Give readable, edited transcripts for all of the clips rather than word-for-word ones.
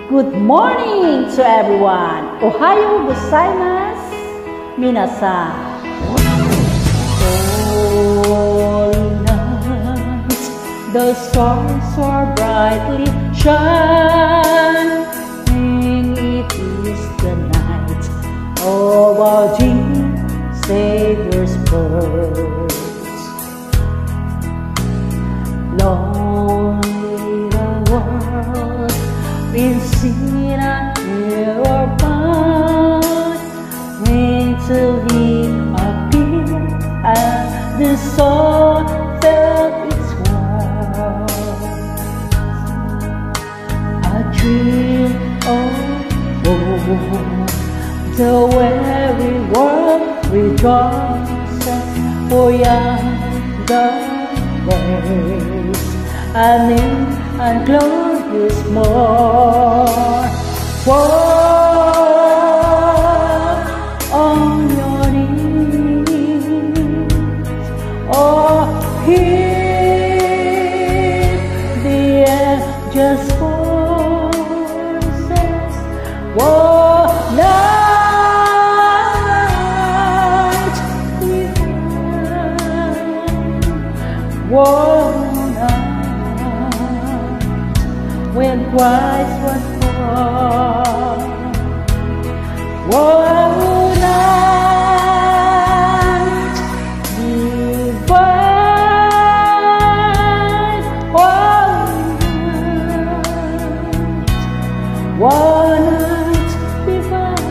Good morning to everyone. Ohayo gozaimasu, minasan. Holy night, the stars are brightly shining. It is the night of our dear Savior's birth. Lonely the world been seen and hear or find, wait till He appeared and the soul felt its worth. A dream of hope, the weary world rejoices, for yonder waves and new and glorious morn. Walk on your knees, or hear the angels' voices. Walk night divine, walk when Christ was born. Woe night divine, woe night divine.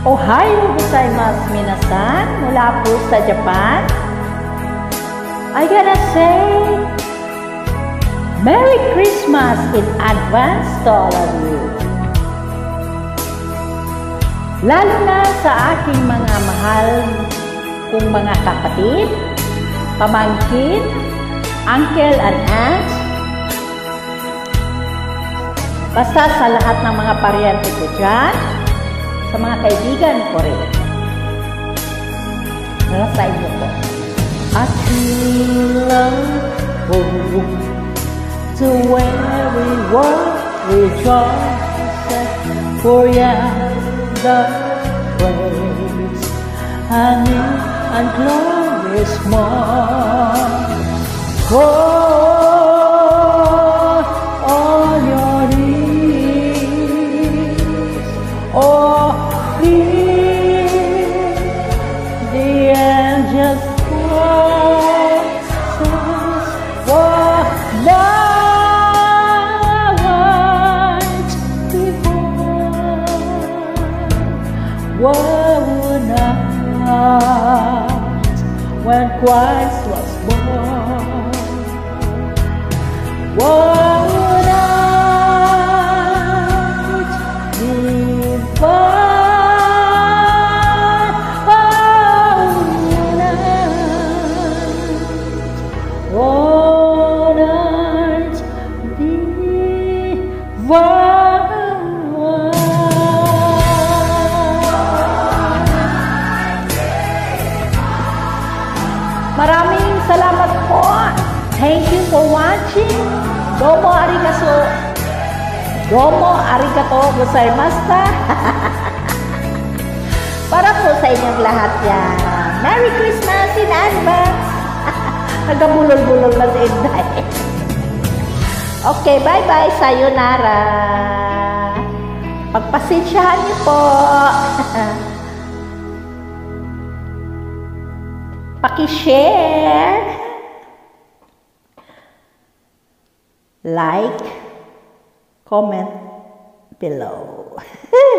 Ohayo gozaimasu, minasan, mula po sa Japan. I gotta say, Merry Christmas in advance to all of you. Lalo na sa aking mga mahal kong mga kapatid, pamangkin, uncle and aunt, basta sa lahat ng mga paryente ko dyan, sa mga kaibigan ko rin. Nasa inyo po. At love to every world rejoices, for yonder praise and new and glorious morn. Call on your knees, or hear the angels when Christ was born. Woe night divine, woe night divine. Maraming salamat po. Thank you for watching. Domo arigato. Domo arigato gozaimashita. Para po sa inyong lahat yan. Merry Christmas in advance. Nagabulol-bulol na si Inday. Okay, bye-bye. Sayonara. Pagpasensyahan niyo po. Paki-share, like, comment below.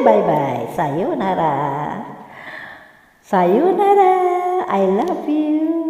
Bye-bye. Sayonara. Sayonara. I love you.